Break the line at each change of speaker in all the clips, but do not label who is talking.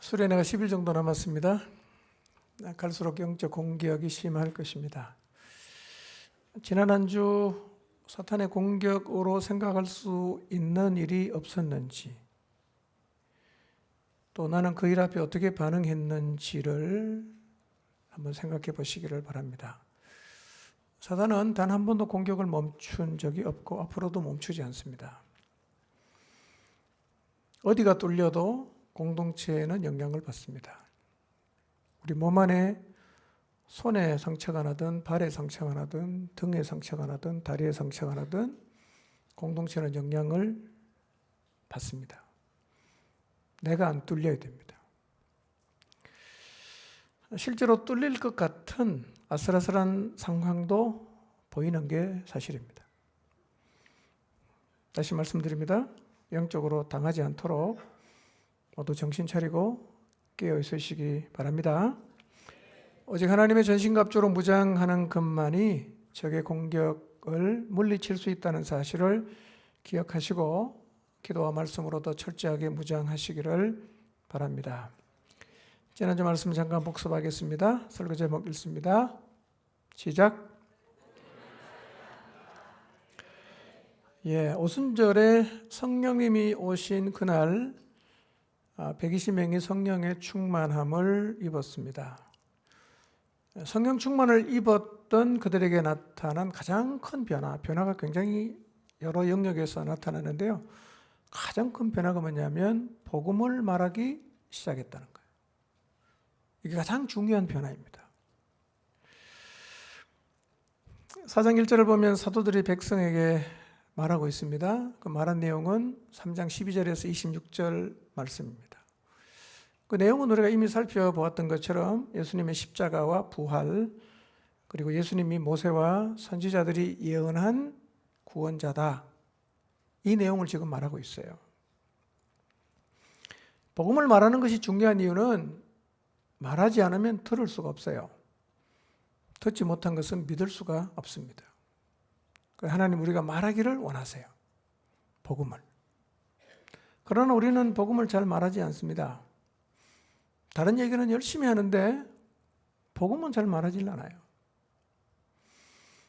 수련회가 10일 정도 남았습니다. 갈수록 영적 공격이 심할 것입니다. 지난 한 주 사탄의 공격으로 생각할 수 있는 일이 없었는지, 또 나는 그 일 앞에 어떻게 반응했는지를 한번 생각해 보시기를 바랍니다. 사탄은 단 한 번도 공격을 멈춘 적이 없고 앞으로도 멈추지 않습니다. 어디가 뚫려도 공동체에는 영향을 받습니다. 우리 몸 안에 손에 상처가 나든 발에 상처가 나든 등에 상처가 나든 다리에 상처가 나든 공동체는 영향을 받습니다. 내가 안 뚫려야 됩니다. 실제로 뚫릴 것 같은 아슬아슬한 상황도 보이는 게 사실입니다. 다시 말씀드립니다. 영적으로 당하지 않도록 모두 정신 차리고 깨어 있으시기 바랍니다. 오직 하나님의 전신갑주로 무장하는 것만이 적의 공격을 물리칠 수 있다는 사실을 기억하시고 기도와 말씀으로 더 철저하게 무장하시기를 바랍니다. 지난주 말씀 잠깐 복습하겠습니다. 설교 제목 읽습니다. 시작. 오순절에 성령님이 오신 그날 120명이 성령의 충만함을 입었습니다. 성령 충만을 입었던 그들에게 나타난 가장 큰 변화가 굉장히 여러 영역에서 나타나는데요. 가장 큰 변화가 뭐냐면 복음을 말하기 시작했다는 거예요. 이게 가장 중요한 변화입니다. 4장 1절을 보면 사도들이 백성에게 말하고 있습니다. 그 말한 내용은 3장 12절에서 26절 말씀입니다. 그 내용은 우리가 이미 살펴보았던 것처럼 예수님의 십자가와 부활, 그리고 예수님이 모세와 선지자들이 예언한 구원자다. 이 내용을 지금 말하고 있어요. 복음을 말하는 것이 중요한 이유는 말하지 않으면 들을 수가 없어요. 듣지 못한 것은 믿을 수가 없습니다. 하나님 우리가 말하기를 원하세요. 복음을. 그러나 우리는 복음을 잘 말하지 않습니다. 다른 얘기는 열심히 하는데 복음은 잘 말하지 않아요.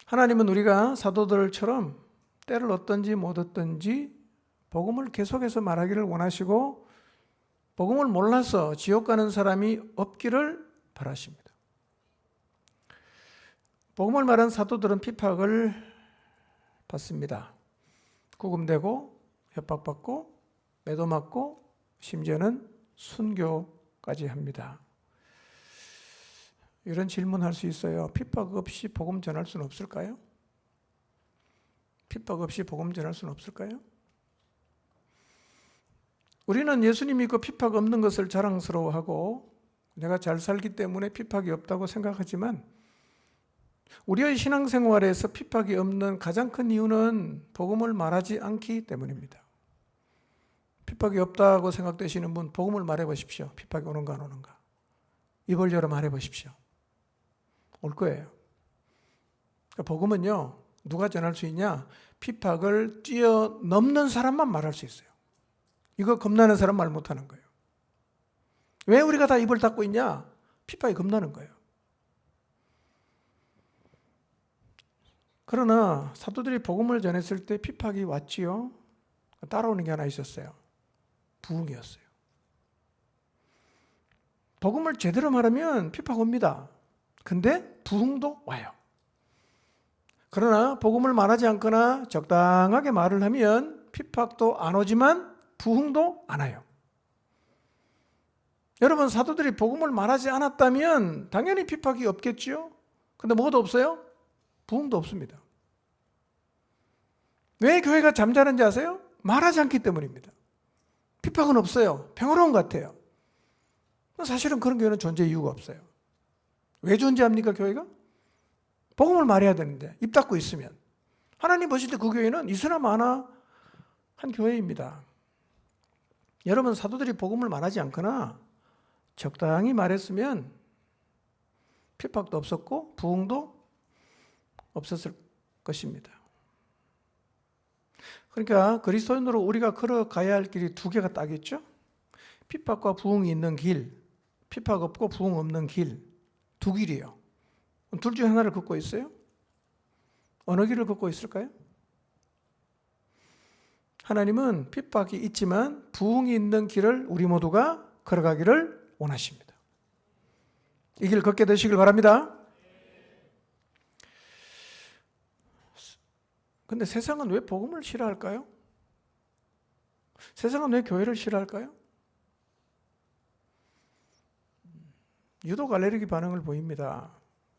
하나님은 우리가 사도들처럼 때를 얻든지 못 얻든지 복음을 계속해서 말하기를 원하시고 복음을 몰라서 지옥 가는 사람이 없기를 바라십니다. 복음을 말한 사도들은 핍박을 받습니다. 구금되고 협박받고 매도 맞고 심지어는 순교까지 합니다. 이런 질문할 수 있어요. 핍박 없이 복음 전할 수는 없을까요? 핍박 없이 복음 전할 수는 없을까요? 우리는 예수님 믿고 핍박 없는 것을 자랑스러워하고 내가 잘 살기 때문에 핍박이 없다고 생각하지만 우리의 신앙생활에서 핍박이 없는 가장 큰 이유는 복음을 말하지 않기 때문입니다. 핍박이 없다고 생각되시는 분 복음을 말해 보십시오. 핍박이 오는가 안 오는가. 입을 열어 말해 보십시오. 올 거예요. 복음은요. 누가 전할 수 있냐? 핍박을 뛰어넘는 사람만 말할 수 있어요. 이거 겁나는 사람 말 못하는 거예요. 왜 우리가 다 입을 닫고 있냐? 핍박이 겁나는 거예요. 그러나 사도들이 복음을 전했을 때 핍박이 왔지요. 따라오는 게 하나 있었어요. 부흥이었어요. 복음을 제대로 말하면 핍박 옵니다. 근데 부흥도 와요. 그러나 복음을 말하지 않거나 적당하게 말을 하면 핍박도 안 오지만 부흥도 안 와요. 여러분 사도들이 복음을 말하지 않았다면 당연히 핍박이 없겠죠. 근데 뭐도 없어요? 부흥도 없습니다. 왜 교회가 잠자는지 아세요? 말하지 않기 때문입니다. 핍박은 없어요. 평화로운 것 같아요. 사실은 그런 교회는 존재 이유가 없어요. 왜 존재합니까 교회가? 복음을 말해야 되는데 입 닫고 있으면 하나님 보실 때 그 교회는 있으나 마나 한 교회입니다. 여러분 사도들이 복음을 말하지 않거나 적당히 말했으면 핍박도 없었고 부흥도 없었을 것입니다. 그러니까 그리스도인으로 우리가 걸어가야 할 길이 두 개가 딱 있죠. 핍박과 부흥이 있는 길, 핍박 없고 부흥 없는 길, 두 길이에요. 둘 중에 하나를 걷고 있어요? 어느 길을 걷고 있을까요? 하나님은 핍박이 있지만 부흥이 있는 길을 우리 모두가 걸어가기를 원하십니다. 이 길 걷게 되시길 바랍니다. 근데 세상은 왜 복음을 싫어할까요? 세상은 왜 교회를 싫어할까요? 유독 알레르기 반응을 보입니다.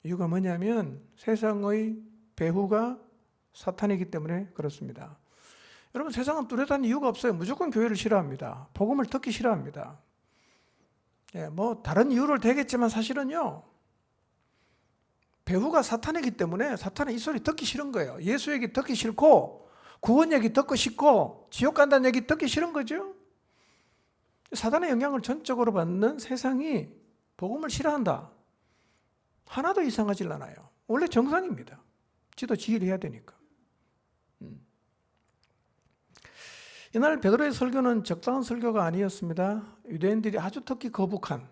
이유가 뭐냐면 세상의 배후가 사탄이기 때문에 그렇습니다. 여러분, 세상은 뚜렷한 이유가 없어요. 무조건 교회를 싫어합니다. 복음을 듣기 싫어합니다. 뭐 다른 이유를 대겠지만 사실은요, 배후가 사탄이기 때문에 사탄은 이 소리 듣기 싫은 거예요. 예수 얘기 듣기 싫고 구원 얘기 듣고 싶고 지옥 간다는 얘기 듣기 싫은 거죠. 사탄의 영향을 전적으로 받는 세상이 복음을 싫어한다. 하나도 이상하질 않아요. 원래 정상입니다. 지도 지휘를 해야 되니까. 이날 베드로의 설교는 적당한 설교가 아니었습니다. 유대인들이 아주 특히 거북한,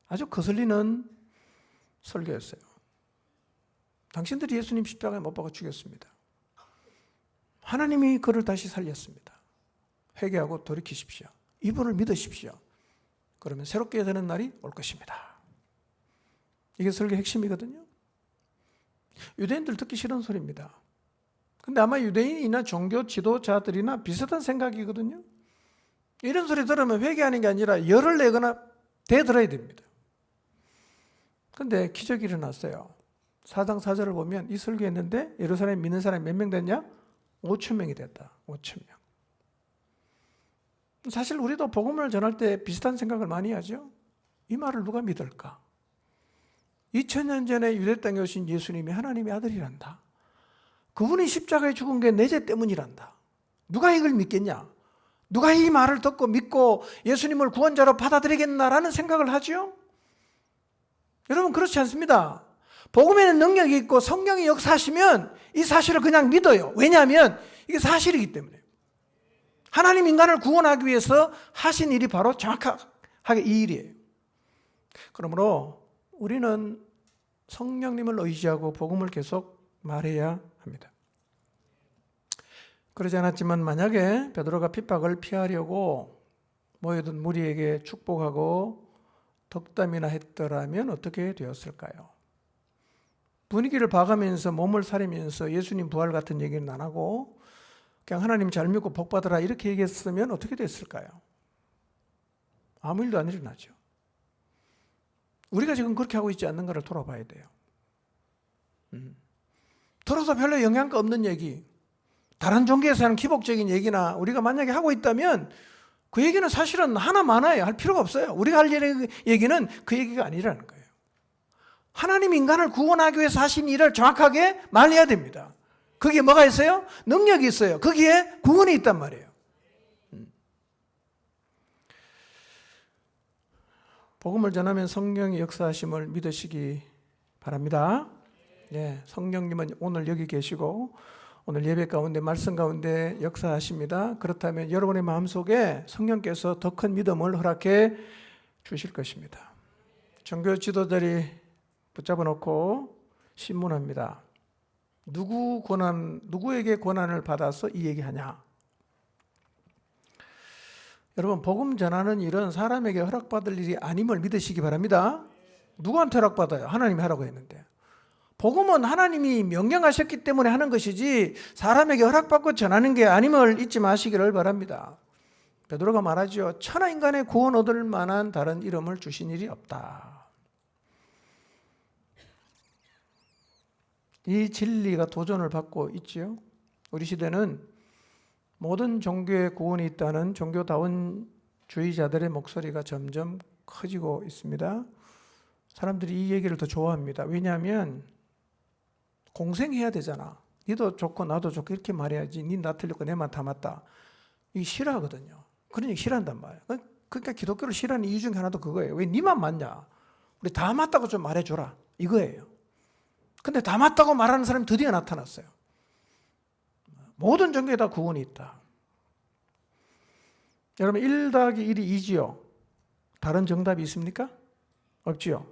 아주 거슬리는 설교였어요. 당신들이 예수님 십자가에 못 박아 죽였습니다. 하나님이 그를 다시 살렸습니다. 회개하고 돌이키십시오. 이분을 믿으십시오. 그러면 새롭게 되는 날이 올 것입니다. 이게 설교의 핵심이거든요. 유대인들 듣기 싫은 소리입니다. 근데 아마 유대인이나 종교 지도자들이나 비슷한 생각이거든요. 이런 소리 들으면 회개하는 게 아니라 열을 내거나 대들어야 됩니다. 근데 기적이 일어났어요. 4장 4절을 보면 이 설교했는데 예루살렘 믿는 사람이 몇 명 됐냐? 5천 명이 됐다. 5천 명. 사실 우리도 복음을 전할 때 비슷한 생각을 많이 하죠. 이 말을 누가 믿을까? 2000년 전에 유대 땅에 오신 예수님이 하나님의 아들이란다. 그분이 십자가에 죽은 게 내 죄 때문이란다. 누가 이걸 믿겠냐? 누가 이 말을 듣고 믿고 예수님을 구원자로 받아들이겠나라는 생각을 하죠? 여러분, 그렇지 않습니다. 복음에는 능력이 있고 성령이 역사하시면 이 사실을 그냥 믿어요. 왜냐하면 이게 사실이기 때문에. 하나님 인간을 구원하기 위해서 하신 일이 바로 정확하게 이 일이에요. 그러므로 우리는 성령님을 의지하고 복음을 계속 말해야 합니다. 그러지 않았지만 만약에 베드로가 핍박을 피하려고 모여든 무리에게 축복하고 덕담이나 했더라면 어떻게 되었을까요? 분위기를 봐가면서 몸을 사리면서 예수님 부활 같은 얘기는 안 하고 그냥 하나님 잘 믿고 복 받으라 이렇게 얘기했으면 어떻게 됐을까요? 아무 일도 안 일어나죠. 우리가 지금 그렇게 하고 있지 않는가를 돌아봐야 돼요. 들어도 별로 영향가 없는 얘기, 다른 종교에서 하는 기복적인 얘기나 우리가 만약에 하고 있다면 그 얘기는 사실은 하나 많아요. 할 필요가 없어요. 우리가 할 얘기는 그 얘기가 아니라는 거예요. 하나님 인간을 구원하기 위해서 하신 일을 정확하게 말해야 됩니다. 거기에 뭐가 있어요? 능력이 있어요. 거기에 구원이 있단 말이에요. 복음을 전하면 성령의 역사하심을 믿으시기 바랍니다. 네, 성령님은 오늘 여기 계시고 오늘 예배 가운데 말씀 가운데 역사하십니다. 그렇다면 여러분의 마음속에 성령께서 더 큰 믿음을 허락해 주실 것입니다. 종교 지도자들이 붙잡아 놓고 신문합니다. 누구에게 권한을 받아서 이 얘기하냐? 여러분, 복음 전하는 일은 사람에게 허락받을 일이 아님을 믿으시기 바랍니다. 누구한테 허락받아요? 하나님이 하라고 했는데. 복음은 하나님이 명령하셨기 때문에 하는 것이지 사람에게 허락받고 전하는 게 아님을 잊지 마시기를 바랍니다. 베드로가 말하죠. 천하 인간의 구원 얻을 만한 다른 이름을 주신 일이 없다. 이 진리가 도전을 받고 있지요. 우리 시대는 모든 종교에 구원이 있다는 종교다운 주의자들의 목소리가 점점 커지고 있습니다. 사람들이 이 얘기를 더 좋아합니다. 왜냐하면 공생해야 되잖아. 니도 좋고 나도 좋고 이렇게 말해야지. 니 나 틀렸고 내만 다 맞다. 이게 싫어하거든요. 그런 얘기 싫어한단 말이에요. 그러니까 기독교를 싫어하는 이유 중에 하나도 그거예요. 왜 니만 맞냐? 우리 다 맞다고 좀 말해줘라. 이거예요. 근데 다 맞다고 말하는 사람이 드디어 나타났어요. 모든 종교에 다 구원이 있다. 여러분, 1 더하기 1이 2지요. 다른 정답이 있습니까? 없지요.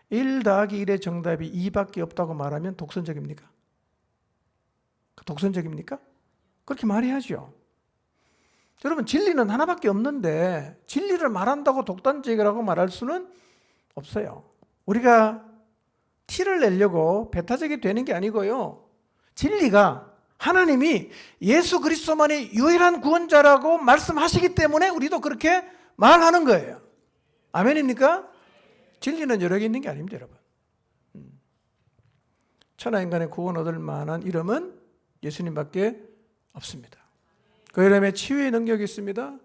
1 더하기 1의 정답이 2밖에 없다고 말하면 독선적입니까? 독선적입니까? 그렇게 말해야죠. 여러분, 진리는 하나밖에 없는데 진리를 말한다고 독단적이라고 말할 수는 없어요. 우리가 티를 내려고 배타적이 되는 게 아니고요. 진리가 하나님이 예수 그리스도만이 유일한 구원자라고 말씀하시기 때문에 우리도 그렇게 말하는 거예요. 아멘입니까? 진리는 여러 개 있는 게 아닙니다, 여러분. 천하인간의 구원 얻을 만한 이름은 예수님밖에 없습니다. 그 이름에 치유의 능력이 있습니다.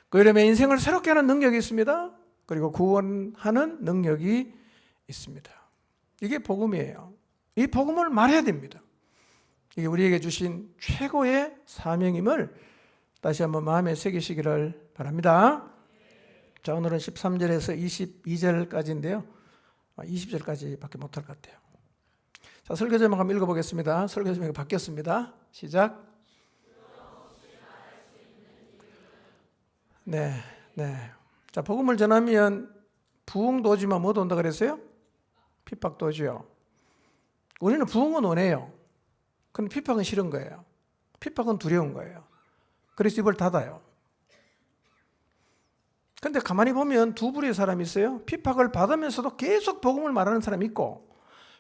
그 이름에 인생을 새롭게 하는 능력이 있습니다. 그리고 구원하는 능력이 있습니다. 이게 복음이에요. 이 복음을 말해야 됩니다. 이게 우리에게 주신 최고의 사명임을 다시 한번 마음에 새기시기를 바랍니다. 자, 오늘은 13절에서 22절까지인데요. 20절까지밖에 못할 것 같아요. 자, 설교 제목 한번 읽어보겠습니다. 설교 제목이 바뀌었습니다. 시작. 네. 자, 복음을 전하면 부흥도 오지만 뭐도 온다 그랬어요? 핍박도 오죠. 우리는 부흥은 원해요. 근데 핍박은 싫은 거예요. 핍박은 두려운 거예요. 그래서 입을 닫아요. 근데 가만히 보면 두 부류의 사람이 있어요. 핍박을 받으면서도 계속 복음을 말하는 사람이 있고,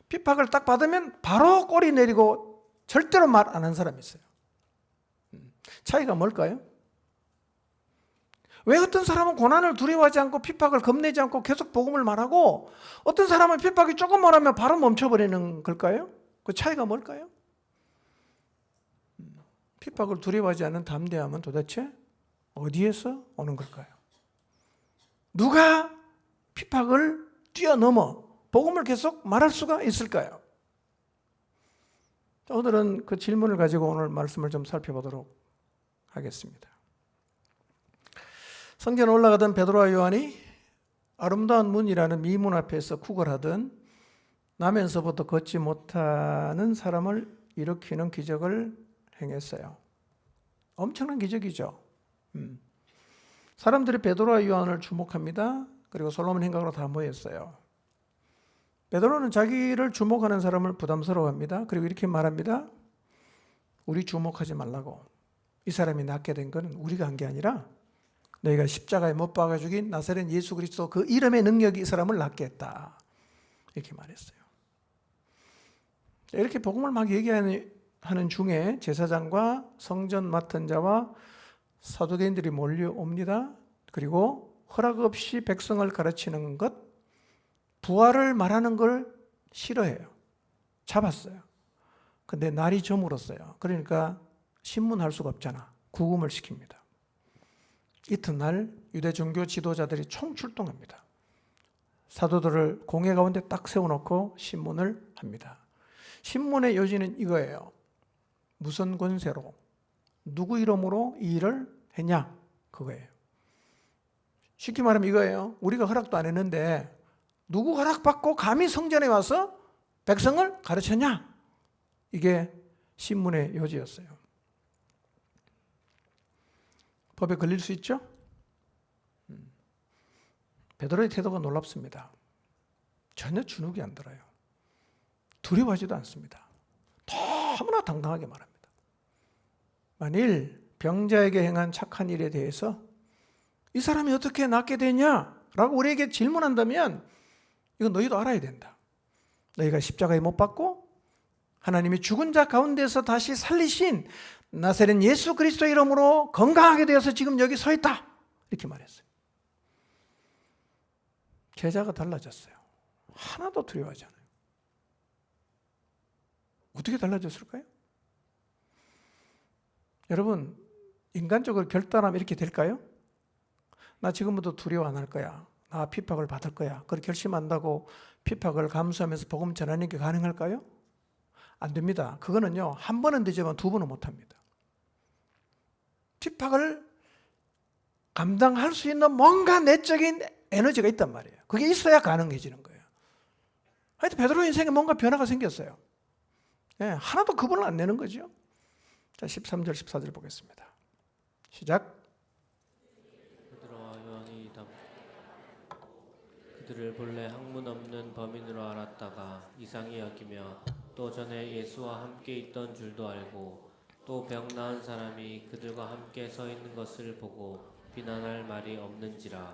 핍박을 딱 받으면 바로 꼬리 내리고 절대로 말 안 하는 사람이 있어요. 차이가 뭘까요? 왜 어떤 사람은 고난을 두려워하지 않고 핍박을 겁내지 않고 계속 복음을 말하고, 어떤 사람은 핍박이 조금만 하면 바로 멈춰버리는 걸까요? 그 차이가 뭘까요? 핍박을 두려워하지 않는 담대함은 도대체 어디에서 오는 걸까요? 누가 핍박을 뛰어넘어 복음을 계속 말할 수가 있을까요? 오늘은 그 질문을 가지고 오늘 말씀을 좀 살펴보도록 하겠습니다. 성전에 올라가던 베드로와 요한이 아름다운 문이라는 미문 앞에서 구걸하던 나면서부터 걷지 못하는 사람을 일으키는 기적을 행했어요. 엄청난 기적이죠. 사람들이 베드로와 요한을 주목합니다. 그리고 솔로몬 행각으로 다 모였어요. 베드로는 자기를 주목하는 사람을 부담스러워합니다. 그리고 이렇게 말합니다. 우리 주목하지 말라고. 이 사람이 낫게 된 것은 우리가 한 게 아니라 너희가 십자가에 못 박아 죽인 나사렛 예수 그리스도 그 이름의 능력이 이 사람을 낫게 했다. 이렇게 말했어요. 이렇게 복음을 막 얘기하는 중에 제사장과 성전 맡은 자와 사두개인들이 몰려옵니다. 그리고 허락 없이 백성을 가르치는 것, 부활을 말하는 걸 싫어해요. 잡았어요. 근데 날이 저물었어요. 그러니까 신문할 수가 없잖아. 구금을 시킵니다. 이튿날 유대 종교 지도자들이 총출동합니다. 사도들을 공회 가운데 딱 세워놓고 신문을 합니다. 신문의 요지는 이거예요. 무슨 권세로 누구 이름으로 이 일을 했냐, 그거예요. 쉽게 말하면 이거예요. 우리가 허락도 안 했는데 누구 허락받고 감히 성전에 와서 백성을 가르쳤냐, 이게 신문의 요지였어요. 법에 걸릴 수 있죠? 베드로의 태도가 놀랍습니다. 전혀 주눅이 안 들어요. 두려워하지도 않습니다. 너무나 당당하게 말합니다. 만일 병자에게 행한 착한 일에 대해서 이 사람이 어떻게 낫게 되냐라고 우리에게 질문한다면 이건 너희도 알아야 된다. 너희가 십자가에 못 박고 하나님이 죽은 자 가운데서 다시 살리신 나사렛 예수 그리스도 이름으로 건강하게 되어서 지금 여기 서 있다. 이렇게 말했어요. 제자가 달라졌어요. 하나도 두려워하지 않아요. 어떻게 달라졌을까요? 여러분, 인간적으로 결단하면 이렇게 될까요? 나 지금부터 두려워 안 할 거야. 나 핍박을 받을 거야. 그렇게 결심한다고 핍박을 감수하면서 복음 전하는 게 가능할까요? 안 됩니다. 그거는요, 한 번은 되지만 두 번은 못 합니다. 핍박을 감당할 수 있는 뭔가 내적인 에너지가 있단 말이에요. 그게 있어야 가능해지는 거예요. 하여튼 베드로 인생에 뭔가 변화가 생겼어요. 네, 하나도 겁을 안 내는 거죠. 자, 13절, 14절 보겠습니다. 시작.
베드로와 요한이 그들을 본래 학문 없는 범인으로 알았다가 이상히 여기며 또 전에 예수와 함께 있던 줄도 알고 또 병 나은 사람이 그들과 함께 서 있는 것을 보고 비난할 말이 없는지라.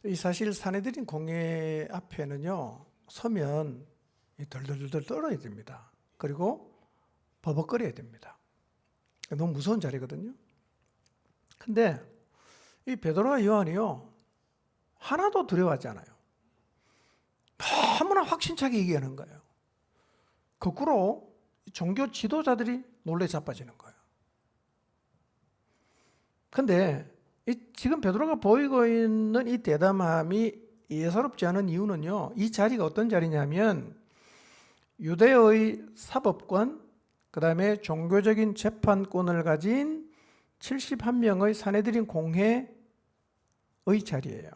이 사실 산헤드린 공회 앞에는요, 서면 덜덜덜 떨어야 됩니다. 그리고 버벅거려야 됩니다. 너무 무서운 자리거든요. 근데 이 베드로와 요한이요, 하나도 두려워하지 않아요. 너무나 확신차게 얘기하는 거예요. 거꾸로 종교 지도자들이 놀래 자빠지는 거예요. 근데 지금 베드로가 보이고 있는 이 대담함이 예사롭지 않은 이유는요, 이 자리가 어떤 자리냐면 유대의 사법권, 그 다음에 종교적인 재판권을 가진 71명의 산헤드린 공회의 자리예요.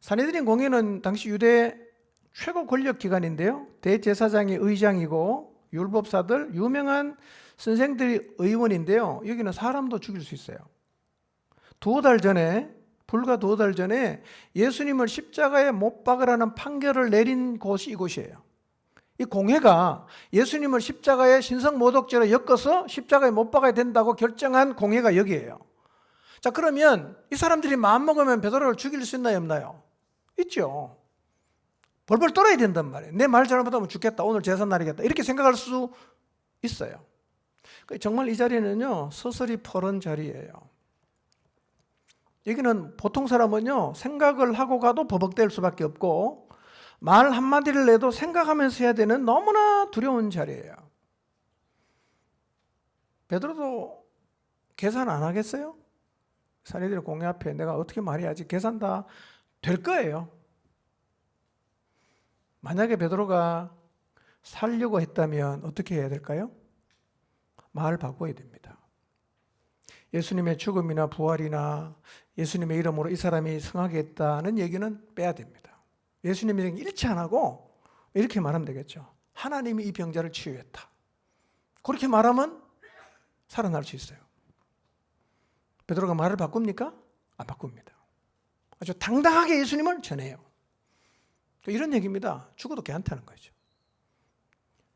산헤드린 공회는 당시 유대 최고 권력 기관인데요, 대제사장이 의장이고 율법사들, 유명한 선생들이 의원인데요, 여기는 사람도 죽일 수 있어요. 불과 2달 전에 예수님을 십자가에 못 박으라는 판결을 내린 곳이 이곳이에요. 이 공회가 예수님을 십자가에 신성모독죄로 엮어서 십자가에 못 박아야 된다고 결정한 공회가 여기에요. 자, 그러면 이 사람들이 마음먹으면 베드로를 죽일 수 있나요, 없나요? 있죠. 벌벌 떨어야 된단 말이에요. 내 말 잘못하면 죽겠다, 오늘 제삿날이겠다, 이렇게 생각할 수 있어요. 정말 이 자리는요, 서서히 퍼런 자리예요. 여기는 보통 사람은요, 생각을 하고 가도 버벅댈 수밖에 없고 말 한마디를 내도 생각하면서 해야 되는 너무나 두려운 자리예요. 베드로도 계산 안 하겠어요? 산헤드린 공회 앞에 내가 어떻게 말해야지, 계산 다 될 거예요. 만약에 베드로가 살려고 했다면 어떻게 해야 될까요? 말을 바꿔야 됩니다. 예수님의 죽음이나 부활이나 예수님의 이름으로 이 사람이 승하겠다는 얘기는 빼야 됩니다. 예수님의 얘기 일치 안 하고 이렇게 말하면 되겠죠. 하나님이 이 병자를 치유했다. 그렇게 말하면 살아날 수 있어요. 베드로가 말을 바꿉니까? 안 바꿉니다. 아주 당당하게 예수님을 전해요. 이런 얘기입니다. 죽어도 괜찮다는 거죠.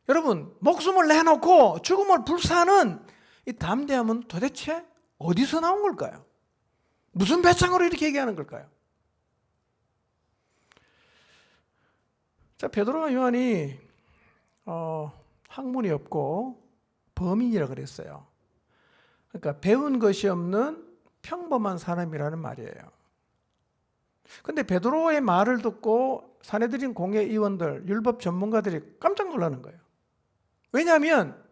여러분, 목숨을 내놓고 죽음을 불사하는 이 담대함은 도대체 어디서 나온 걸까요? 무슨 배짱으로 이렇게 얘기하는 걸까요? 자, 베드로와 요한이 학문이 없고 범인이라 그랬어요. 그러니까 배운 것이 없는 평범한 사람이라는 말이에요. 근데 베드로의 말을 듣고 산헤드린 공회 의원들, 율법 전문가들이 깜짝 놀라는 거예요. 왜냐하면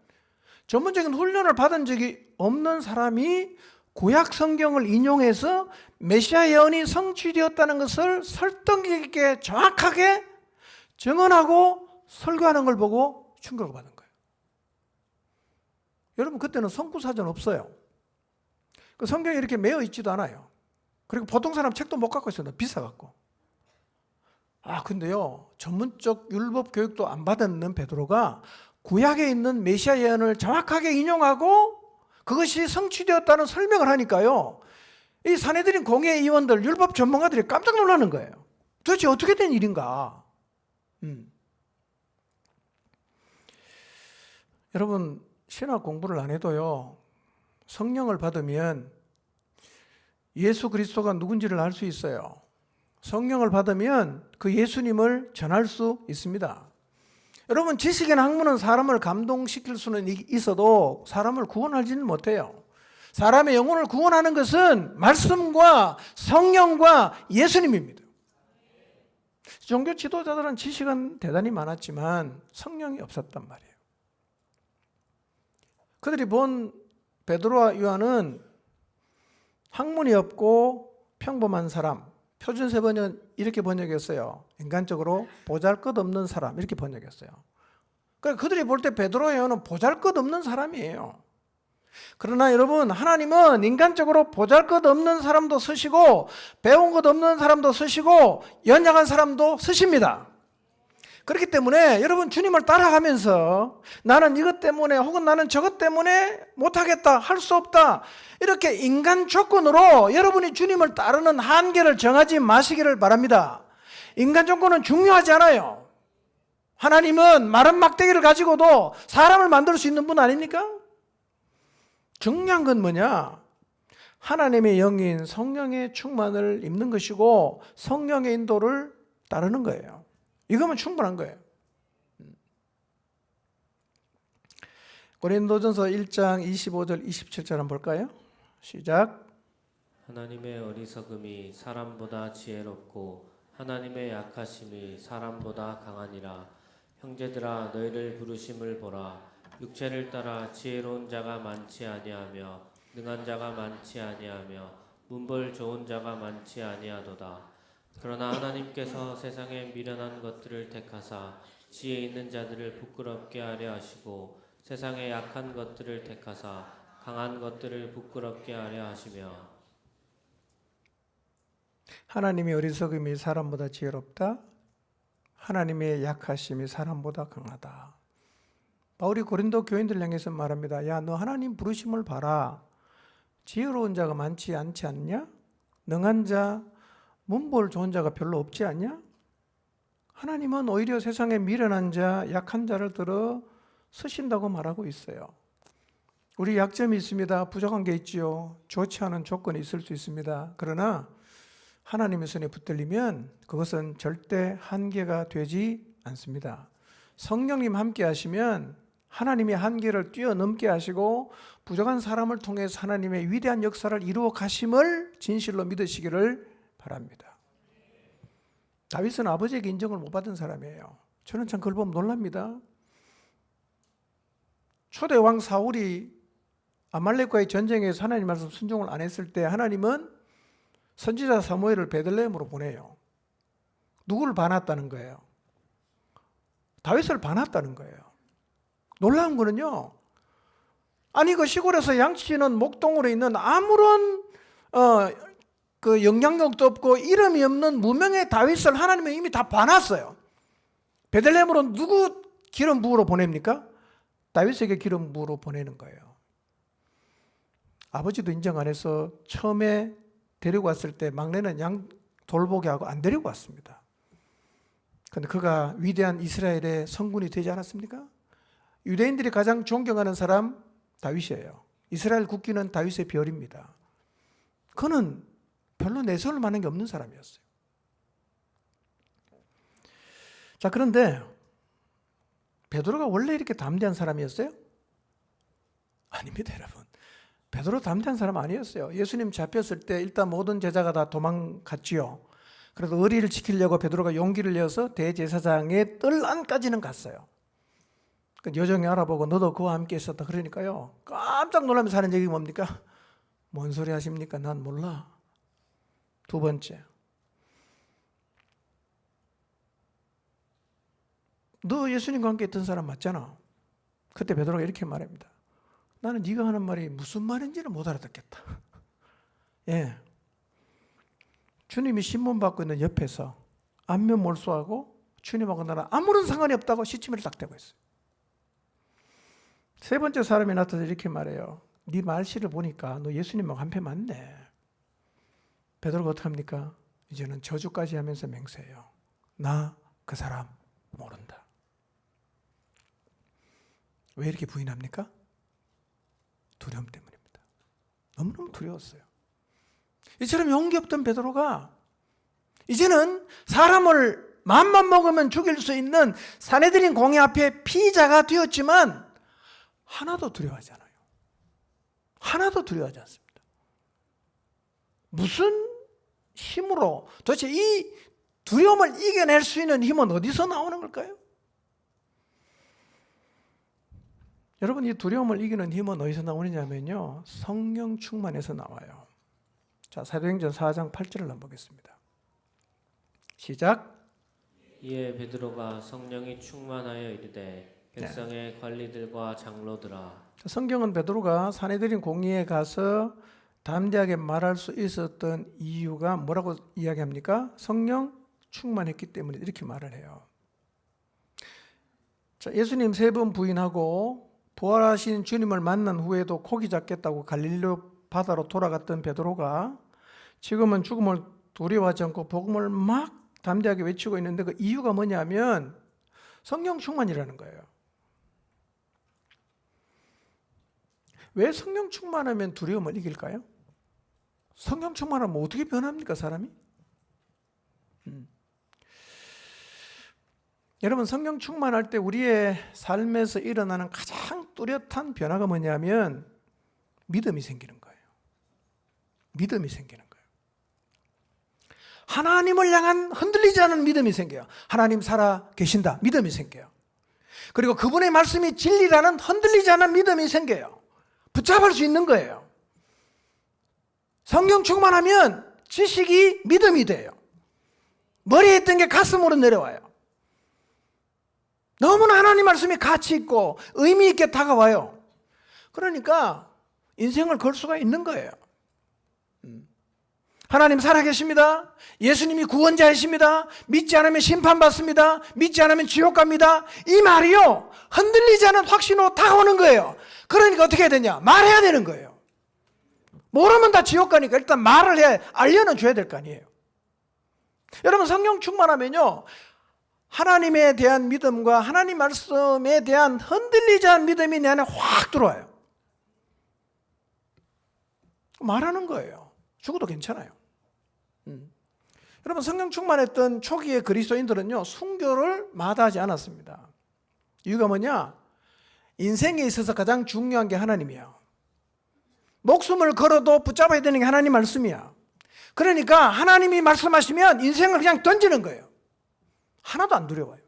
전문적인 훈련을 받은 적이 없는 사람이 구약 성경을 인용해서 메시아 예언이 성취되었다는 것을 설득 있게 정확하게 증언하고 설교하는 걸 보고 충격을 받은 거예요. 여러분, 그때는 성구사전 없어요. 그 성경이 이렇게 매여 있지도 않아요. 그리고 보통 사람 책도 못 갖고 있어요. 비싸갖고. 근데요, 전문적 율법 교육도 안 받았는 베드로가 구약에 있는 메시아 예언을 정확하게 인용하고 그것이 성취되었다는 설명을 하니까요, 이 산헤드린 공회 의원들, 율법 전문가들이 깜짝 놀라는 거예요. 도대체 어떻게 된 일인가? 여러분, 신학 공부를 안 해도요, 성령을 받으면 예수 그리스도가 누군지를 알 수 있어요. 성령을 받으면 그 예수님을 전할 수 있습니다. 여러분, 지식이나 학문은 사람을 감동시킬 수는 있어도 사람을 구원하지는 못해요. 사람의 영혼을 구원하는 것은 말씀과 성령과 예수님입니다. 종교 지도자들은 지식은 대단히 많았지만 성령이 없었단 말이에요. 그들이 본 베드로와 요한은 학문이 없고 평범한 사람, 표준세번역은 이렇게 번역했어요. 인간적으로 보잘것없는 사람, 이렇게 번역했어요. 그러니까 그들이 볼 때 베드로와 요한은 보잘것없는 사람이에요. 그러나 여러분, 하나님은 인간적으로 보잘것없는 사람도 쓰시고 배운 것 없는 사람도 쓰시고 연약한 사람도 쓰십니다. 그렇기 때문에 여러분 주님을 따라가면서 나는 이것 때문에 혹은 나는 저것 때문에 못하겠다, 할 수 없다, 이렇게 인간 조건으로 여러분이 주님을 따르는 한계를 정하지 마시기를 바랍니다. 인간 조건은 중요하지 않아요. 하나님은 마른 막대기를 가지고도 사람을 만들 수 있는 분 아닙니까? 중요한 건 뭐냐? 하나님의 영인 성령의 충만을 입는 것이고 성령의 인도를 따르는 거예요. 이거면 충분한 거예요. 고린도전서 1장 25절 27절 한번 볼까요? 시작.
하나님의 어리석음이 사람보다 지혜롭고 하나님의 약하심이 사람보다 강하니라. 형제들아 너희를 부르심을 보라. 육체를 따라 지혜로운 자가 많지 아니하며 능한 자가 많지 아니하며 문벌 좋은 자가 많지 아니하도다. 그러나 하나님께서 세상에 미련한 것들을 택하사 지혜 있는 자들을 부끄럽게 하려 하시고 세상에 약한 것들을 택하사 강한 것들을 부끄럽게 하려 하시며.
하나님의 어리석음이 사람보다 지혜롭다. 하나님의 약하심이 사람보다 강하다. 바울이 고린도 교인들 향해서 말합니다. 야, 너 하나님 부르심을 봐라. 지혜로운 자가 많지 않지 않냐? 능한 자, 문벌 좋은 자가 별로 없지 않냐? 하나님은 오히려 세상에 미련한 자, 약한 자를 들어 쓰신다고 말하고 있어요. 우리 약점이 있습니다. 부족한 게 있지요. 좋지 않은 조건이 있을 수 있습니다. 그러나 하나님의 손에 붙들리면 그것은 절대 한계가 되지 않습니다. 성령님 함께 하시면 하나님의 한계를 뛰어넘게 하시고 부족한 사람을 통해서 하나님의 위대한 역사를 이루어 가심을 진실로 믿으시기를 바랍니다. 다윗은 아버지에게 인정을 못 받은 사람이에요. 저는 참 그걸 보면 놀랍니다. 초대 왕 사울이 아말렉과의 전쟁에서 하나님 말씀 순종을 안 했을 때 하나님은 선지자 사무엘을 베들레헴으로 보내요. 누구를 반았다는 거예요? 다윗을 반았다는 거예요. 놀라운 거는요, 아니 그 시골에서 양치는 목동으로 있는 아무런 그 영향력도 없고 이름이 없는 무명의 다윗을 하나님은 이미 다 반았어요. 베들레헴으로 누구 기름 부으러 보냅니까? 다윗에게 기름 부으러 보내는 거예요. 아버지도 인정 안 해서 처음에 데리고 왔을 때 막내는 양 돌보게 하고 안 데리고 왔습니다. 그런데 그가 위대한 이스라엘의 성군이 되지 않았습니까? 유대인들이 가장 존경하는 사람 다윗이에요. 이스라엘 국기는 다윗의 별입니다. 그는 별로 내세울 만한 게 없는 사람이었어요. 자, 그런데 베드로가 원래 이렇게 담대한 사람이었어요? 아닙니다, 여러분. 베드로 담대한 사람 아니었어요. 예수님 잡혔을 때 일단 모든 제자가 다 도망갔지요. 그래서 의리를 지키려고 베드로가 용기를 내어서 대제사장의 뜰 안까지는 갔어요. 여정이 알아보고 너도 그와 함께 있었다 그러니까요, 깜짝 놀라면서 하는 얘기가 뭡니까? 뭔 소리 하십니까? 난 몰라. 두 번째, 너 예수님과 함께 있던 사람 맞잖아. 그때 베드로가 이렇게 말합니다. 나는 네가 하는 말이 무슨 말인지는 못 알아듣겠다. 예, 주님이 신문 받고 있는 옆에서 안면 몰수하고 주님하고 나랑 아무런 상관이 없다고 시치미를 딱 대고 있어요. 세 번째 사람이 나타나서 이렇게 말해요. 네 말씨를 보니까 너 예수님하고 한패 맞네. 베드로가 어떻게 합니까? 이제는 저주까지 하면서 맹세해요. 나 그 사람 모른다. 왜 이렇게 부인합니까? 두려움 때문입니다. 너무너무 두려웠어요. 이처럼 용기 없던 베드로가 이제는 사람을 마음만 먹으면 죽일 수 있는 산헤드린 공회 앞에 피자가 되었지만 하나도 두려워하지 않아요. 하나도 두려워하지 않습니다. 무슨 힘으로, 도대체 이 두려움을 이겨낼 수 있는 힘은 어디서 나오는 걸까요? 여러분, 이 두려움을 이기는 힘은 어디서 나오느냐면요, 성령 충만에서 나와요. 자, 사도행전 4장 8절을 한번 보겠습니다. 시작.
이에 베드로가 성령이 충만하여 이르되 백성의 관리들과 장로들아.
성경은 베드로가 산헤드린 공의에 가서 담대하게 말할 수 있었던 이유가 뭐라고 이야기합니까? 성령 충만했기 때문에 이렇게 말을 해요. 자, 예수님 3번 부인하고 부활하신 주님을 만난 후에도 고기 잡겠다고 갈릴리 바다로 돌아갔던 베드로가 지금은 죽음을 두려워하지 않고 복음을 막 담대하게 외치고 있는데 그 이유가 뭐냐면 성령 충만이라는 거예요. 왜 성령 충만하면 두려움을 이길까요? 성령 충만하면 어떻게 변합니까, 사람이? 여러분, 성령 충만할 때 우리의 삶에서 일어나는 가장 뚜렷한 변화가 뭐냐면 믿음이 생기는 거예요. 믿음이 생기는 거예요. 하나님을 향한 흔들리지 않은 믿음이 생겨요. 하나님 살아 계신다. 믿음이 생겨요. 그리고 그분의 말씀이 진리라는 흔들리지 않은 믿음이 생겨요. 붙잡을 수 있는 거예요. 성령 충만하면 지식이 믿음이 돼요. 머리에 있던 게 가슴으로 내려와요. 너무나 하나님 말씀이 가치 있고 의미 있게 다가와요. 그러니까 인생을 걸 수가 있는 거예요. 하나님 살아계십니다. 예수님이 구원자이십니다. 믿지 않으면 심판받습니다. 믿지 않으면 지옥 갑니다. 이 말이요, 흔들리지 않은 확신으로 다가오는 거예요. 그러니까 어떻게 해야 되냐? 말해야 되는 거예요. 모르면 다 지옥 가니까 일단 말을 해, 알려는 줘야 될 거 아니에요. 여러분, 성령 충만하면요, 하나님에 대한 믿음과 하나님 말씀에 대한 흔들리지 않은 믿음이 내 안에 확 들어와요. 말하는 거예요. 죽어도 괜찮아요. 여러분, 성령 충만했던 초기의 그리스도인들은요, 순교를 마다하지 않았습니다. 이유가 뭐냐? 인생에 있어서 가장 중요한 게 하나님이야. 목숨을 걸어도 붙잡아야 되는 게 하나님 말씀이야. 그러니까 하나님이 말씀하시면 인생을 그냥 던지는 거예요. 하나도 안 두려워요.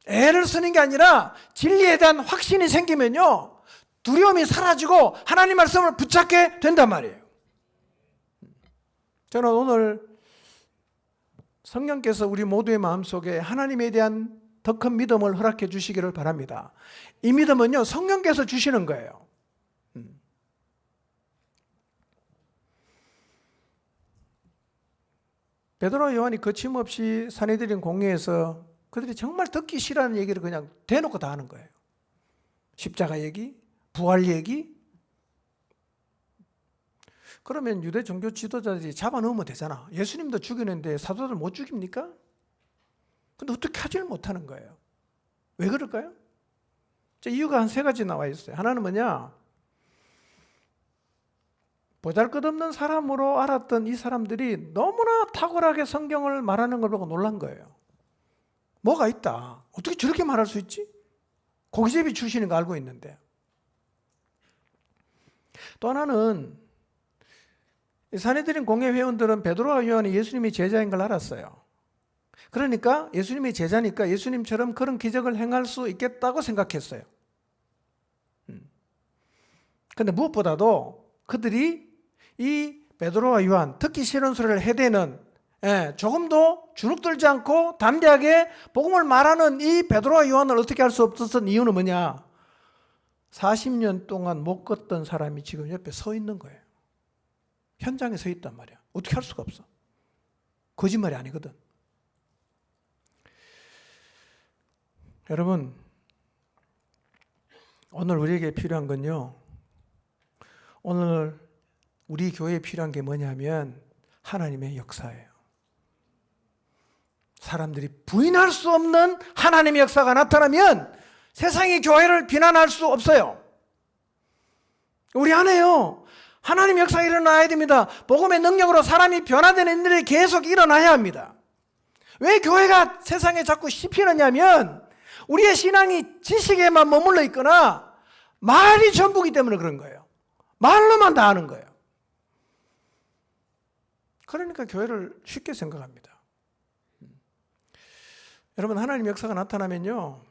애를 쓰는 게 아니라 진리에 대한 확신이 생기면요, 두려움이 사라지고 하나님 말씀을 붙잡게 된단 말이에요. 저는 오늘 성령께서 우리 모두의 마음속에 하나님에 대한 더 큰 믿음을 허락해 주시기를 바랍니다. 이 믿음은요, 성령께서 주시는 거예요. 베드로와 요한이 거침없이 사내들인 공회에서 그들이 정말 듣기 싫어하는 얘기를 그냥 대놓고 다 하는 거예요. 십자가 얘기, 부활 얘기. 그러면 유대 종교 지도자들이 잡아넣으면 되잖아. 예수님도 죽이는데 사도들 못 죽입니까? 근데 어떻게 하지를 못하는 거예요. 왜 그럴까요? 이유가 한 3가지 나와 있어요. 하나는 뭐냐? 보잘것없는 사람으로 알았던 이 사람들이 너무나 탁월하게 성경을 말하는 걸 보고 놀란 거예요. 뭐가 있다. 어떻게 저렇게 말할 수 있지? 고기제비 출신인 거 알고 있는데. 또 하나는 사내들인 공회 회원들은 베드로와 요한이 예수님이 제자인 걸 알았어요. 그러니까 예수님이 제자니까 예수님처럼 그런 기적을 행할 수 있겠다고 생각했어요. 그런데 무엇보다도 그들이 이 베드로와 요한, 듣기 싫은 소리를 해대는, 조금도 주눅들지 않고 담대하게 복음을 말하는 이 베드로와 요한을 어떻게 할 수 없었던 이유는 뭐냐? 40년 동안 못 걷던 사람이 지금 옆에 서 있는 거예요. 현장에 서 있단 말이야. 어떻게 할 수가 없어. 거짓말이 아니거든. 여러분, 오늘 우리에게 필요한 건요, 오늘 우리 교회에 필요한 게 뭐냐면 하나님의 역사예요. 사람들이 부인할 수 없는 하나님의 역사가 나타나면 세상이 교회를 비난할 수 없어요. 우리 안에요, 하나님의 역사가 일어나야 됩니다. 복음의 능력으로 사람이 변화되는 일이 계속 일어나야 합니다. 왜 교회가 세상에 자꾸 씹히느냐면 우리의 신앙이 지식에만 머물러 있거나 말이 전부기 때문에 그런 거예요. 말로만 다 하는 거예요. 그러니까 교회를 쉽게 생각합니다. 여러분, 하나님 역사가 나타나면요,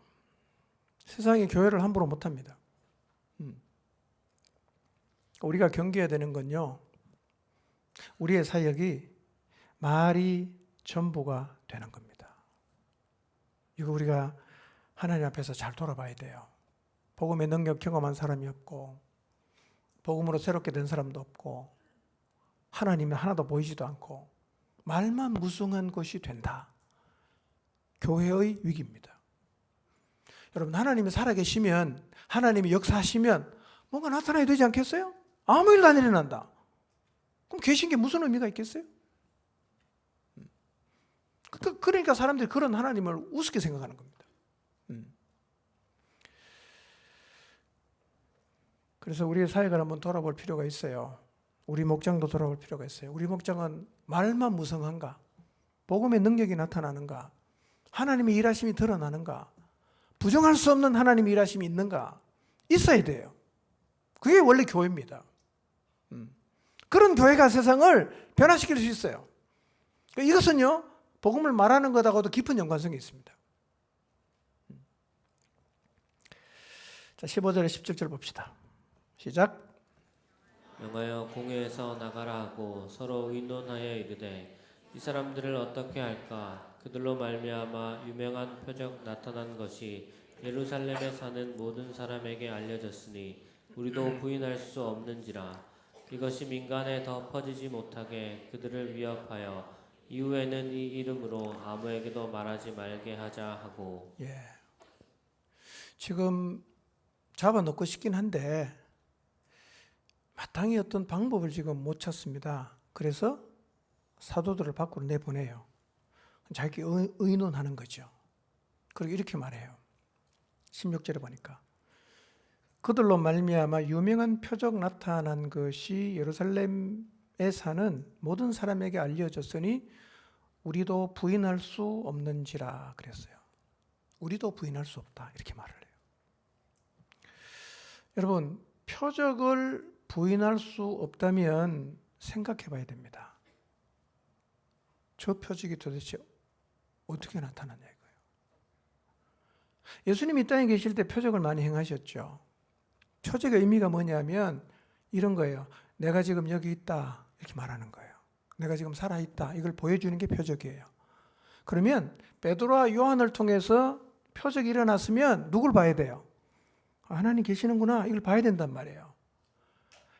세상이 교회를 함부로 못합니다. 우리가 경계해야 되는 건요, 우리의 사역이 말이 전부가 되는 겁니다. 이거 우리가 하나님 앞에서 잘 돌아봐야 돼요. 복음의 능력 경험한 사람이 없고 복음으로 새롭게 된 사람도 없고 하나님은 하나도 보이지도 않고 말만 무성한 것이 된다. 교회의 위기입니다. 여러분, 하나님이 살아계시면, 하나님이 역사하시면 뭔가 나타나야 되지 않겠어요? 아무 일도 안 일어난다. 그럼 계신 게 무슨 의미가 있겠어요? 그러니까 사람들이 그런 하나님을 우습게 생각하는 겁니다. 그래서 우리의 사역을 한번 돌아볼 필요가 있어요. 우리 목장도 돌아볼 필요가 있어요. 우리 목장은 말만 무성한가? 복음의 능력이 나타나는가? 하나님의 일하심이 드러나는가? 부정할 수 없는 하나님의 일하심이 있는가? 있어야 돼요. 그게 원래 교회입니다. 그런 교회가 세상을 변화시킬 수 있어요. 이것은요, 복음을 말하는 것하고도 깊은 연관성이 있습니다. 자, 15절에 17절 봅시다. 시작.
명하여 공회에서 나가라 하고 서로 의논하여 이르되 이 사람들을 어떻게 할까? 그들로 말미암아 유명한 표적 나타난 것이 예루살렘에 사는 모든 사람에게 알려졌으니 우리도 부인할 수 없는지라. 이것이 민간에 더 퍼지지 못하게 그들을 위협하여 이후에는 이 이름으로 아무에게도 말하지 말게 하자 하고.
예. 지금 잡아놓고 싶긴 한데 마땅히 어떤 방법을 지금 못 찾습니다. 그래서 사도들을 밖으로 내보내요. 자기 의논하는 거죠. 그리고 이렇게 말해요. 16절에 보니까 그들로 말미암아 유명한 표적 나타난 것이 예루살렘에 사는 모든 사람에게 알려졌으니 우리도 부인할 수 없는지라 그랬어요. 우리도 부인할 수 없다 이렇게 말을 해요. 여러분, 표적을 부인할 수 없다면 생각해 봐야 됩니다. 저 표적이 도대체 어떻게 나타났냐 이거예요. 예수님이 이 땅에 계실 때 표적을 많이 행하셨죠. 표적의 의미가 뭐냐면 이런 거예요. 내가 지금 여기 있다 이렇게 말하는 거예요. 내가 지금 살아있다 이걸 보여주는 게 표적이에요. 그러면 베드로와 요한을 통해서 표적이 일어났으면 누굴 봐야 돼요? 하나님 계시는구나 이걸 봐야 된단 말이에요.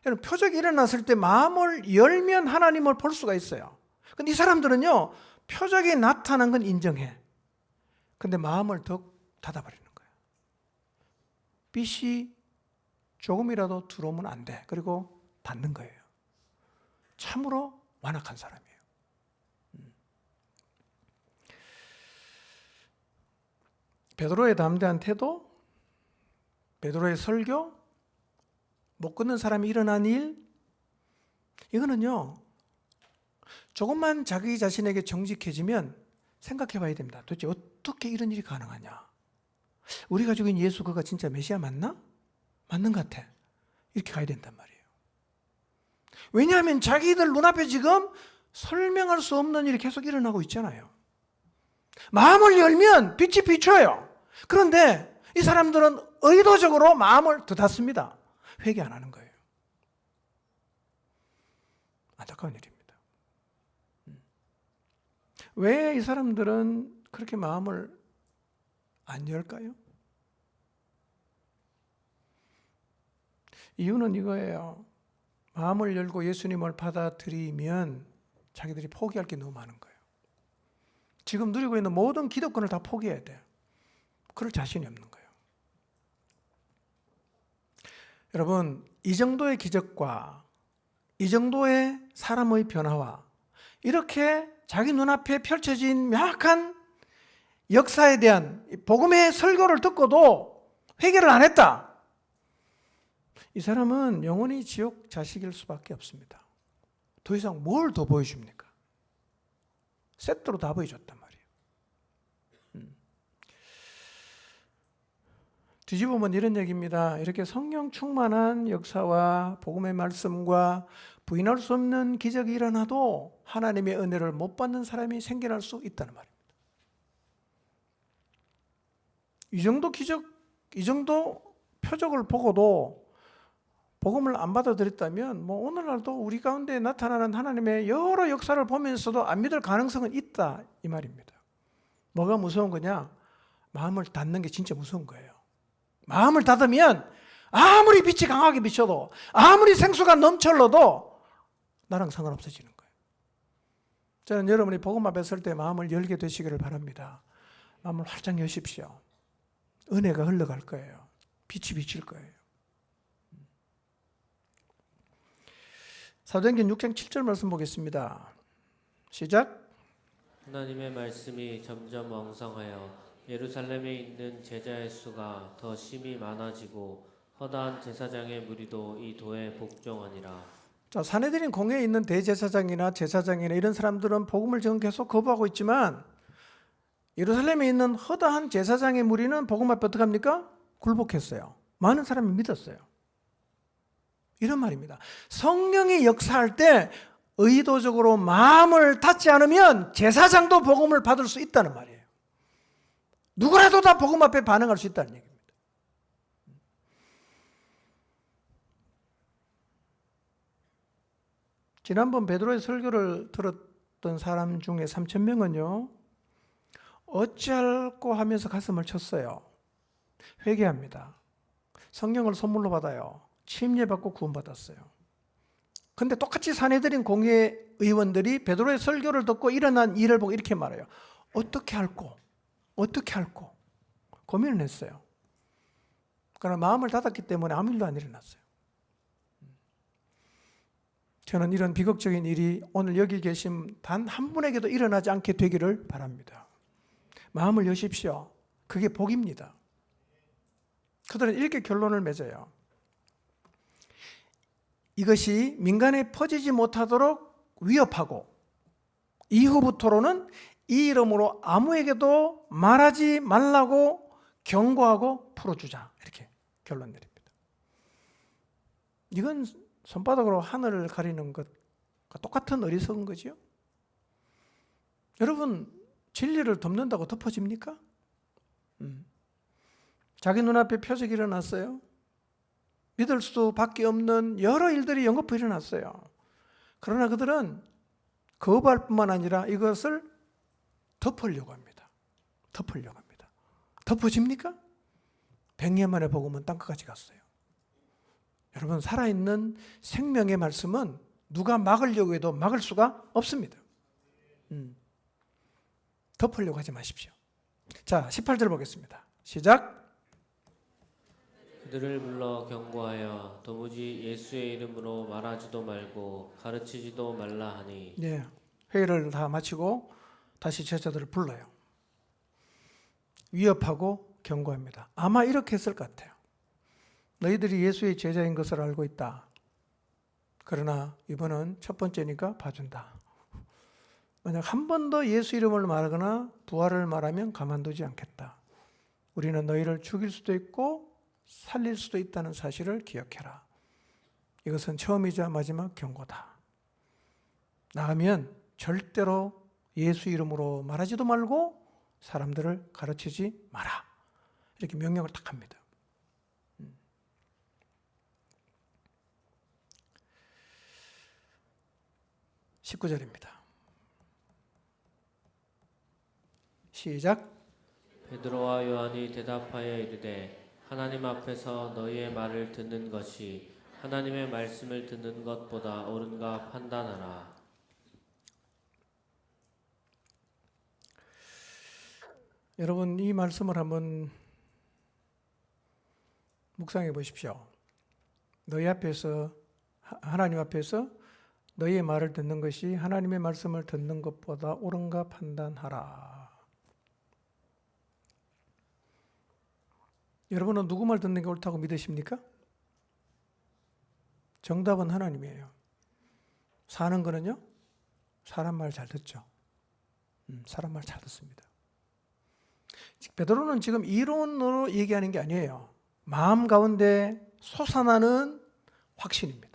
여러분, 표적이 일어났을 때 마음을 열면 하나님을 볼 수가 있어요. 근데 이 사람들은요, 표적이 나타난 건 인정해. 근데 마음을 더 닫아버리는 거예요. 빛이 조금이라도 들어오면 안 돼. 그리고 닫는 거예요. 참으로 완악한 사람이에요. 베드로의 담대한 태도, 베드로의 설교, 못 끊는 사람이 일어난 일, 이거는요, 조금만 자기 자신에게 정직해지면 생각해 봐야 됩니다. 도대체 어떻게 이런 일이 가능하냐? 우리가 죽인 예수 그가 진짜 메시아 맞나? 맞는 것 같아. 이렇게 가야 된단 말이에요. 왜냐하면 자기들 눈앞에 지금 설명할 수 없는 일이 계속 일어나고 있잖아요. 마음을 열면 빛이 비춰요. 그런데 이 사람들은 의도적으로 마음을 닫았습니다. 회개 안 하는 거예요. 안타까운 일입니다. 왜 이 사람들은 그렇게 마음을 안 열까요? 이유는 이거예요. 마음을 열고 예수님을 받아들이면 자기들이 포기할 게 너무 많은 거예요. 지금 누리고 있는 모든 기득권을 다 포기해야 돼요. 그럴 자신이 없는 거예요. 여러분, 이 정도의 기적과 이 정도의 사람의 변화와 이렇게 자기 눈앞에 펼쳐진 명확한 역사에 대한 복음의 설교를 듣고도 회개를 안 했다. 이 사람은 영원히 지옥 자식일 수밖에 없습니다. 더 이상 뭘 더 보여줍니까? 세트로 다 보여줬단 말이에요. 뒤집어보면 이런 얘기입니다. 이렇게 성령 충만한 역사와 복음의 말씀과 부인할 수 없는 기적이 일어나도 하나님의 은혜를 못 받는 사람이 생겨날 수 있다는 말입니다. 이 정도 기적, 이 정도 표적을 보고도 복음을 안 받아들였다면 오늘날도 우리 가운데 나타나는 하나님의 여러 역사를 보면서도 안 믿을 가능성은 있다 이 말입니다. 뭐가 무서운 거냐? 마음을 닫는 게 진짜 무서운 거예요. 마음을 닫으면 아무리 빛이 강하게 비춰도 아무리 생수가 넘쳐흘러도 나랑 상관없어지는 거예요. 저는 여러분이 복음 앞에 설 때 마음을 열게 되시기를 바랍니다. 마음을 활짝 여십시오. 은혜가 흘러갈 거예요. 빛이 비칠 거예요. 사도행전 6장 7절 말씀 보겠습니다. 시작.
하나님의 말씀이 점점 왕성하여 예루살렘에 있는 제자의 수가 더 심히 많아지고 허다한 제사장의 무리도 이 도에 복종하니라.
자, 사내들인 공회에 있는 대제사장이나 제사장이나 이런 사람들은 복음을 지금 계속 거부하고 있지만 예루살렘에 있는 허다한 제사장의 무리는 복음 앞에 어떻게 합니까? 굴복했어요. 많은 사람이 믿었어요. 이런 말입니다. 성령이 역사할 때 의도적으로 마음을 닫지 않으면 제사장도 복음을 받을 수 있다는 말이에요. 누구라도 다 복음 앞에 반응할 수 있다는 얘기입니다. 지난번 베드로의 설교를 들었던 사람 중에 3,000명은요. 어찌할꼬 하면서 가슴을 쳤어요. 회개합니다. 성령을 선물로 받아요. 침례받고 구원받았어요. 근데 똑같이 사내들인 공회 의원들이 베드로의 설교를 듣고 일어난 일을 보고 이렇게 말해요. 어떻게 할꼬? 어떻게 할꼬? 고민을 했어요. 그러나 마음을 닫았기 때문에 아무 일도 안 일어났어요. 저는 이런 비극적인 일이 오늘 여기 계신 단 한 분에게도 일어나지 않게 되기를 바랍니다. 마음을 여십시오. 그게 복입니다. 그들은 이렇게 결론을 맺어요. 이것이 민간에 퍼지지 못하도록 위협하고 이후부터로는 이 이름으로 아무에게도 말하지 말라고 경고하고 풀어주자. 이렇게 결론 내립니다. 이건 손바닥으로 하늘을 가리는 것과 똑같은 어리석은 거지요. 여러분, 진리를 덮는다고 덮어집니까? 자기 눈앞에 표적이 일어났어요. 믿을 수밖에 없는 여러 일들이 연거푸 일어났어요. 그러나 그들은 거부할 뿐만 아니라 이것을 덮으려고 합니다. 덮으려고 합니다. 덮어집니까? 100년 만에 복음은 땅끝까지 갔어요. 여러분, 살아있는 생명의 말씀은 누가 막으려고 해도 막을 수가 없습니다. 덮으려고 하지 마십시오. 자, 18절 보겠습니다. 시작.
그들을 불러 경고하여 도무지 예수의 이름으로 말하지도 말고 가르치지도 말라 하니.
네, 회의를 다 마치고 다시 제자들을 불러요. 위협하고 경고합니다. 아마 이렇게 했을 것 같아요. 너희들이 예수의 제자인 것을 알고 있다. 그러나 이번은 첫 번째니까 봐준다. 만약 한 번 더 예수 이름을 말하거나 부활을 말하면 가만두지 않겠다. 우리는 너희를 죽일 수도 있고 살릴 수도 있다는 사실을 기억해라. 이것은 처음이자 마지막 경고다. 나가면 절대로 예수 이름으로 말하지도 말고 사람들을 가르치지 마라. 이렇게 명령을 딱 합니다. 19절입니다. 시작.
베드로와 요한이 대답하여 이르되 하나님 앞에서 너희의 말을 듣는 것이 하나님의 말씀을 듣는 것보다 옳은가 판단하라.
여러분, 이 말씀을 한번 묵상해 보십시오. 너희 앞에서, 하나님 앞에서 너희의 말을 듣는 것이 하나님의 말씀을 듣는 것보다 옳은가 판단하라. 여러분은 누구 말 듣는 게 옳다고 믿으십니까? 정답은 하나님이에요. 사는 거는요, 사람 말 잘 듣죠. 사람 말 잘 듣습니다. 베드로는 지금 이론으로 얘기하는 게 아니에요. 마음 가운데 솟아나는 확신입니다.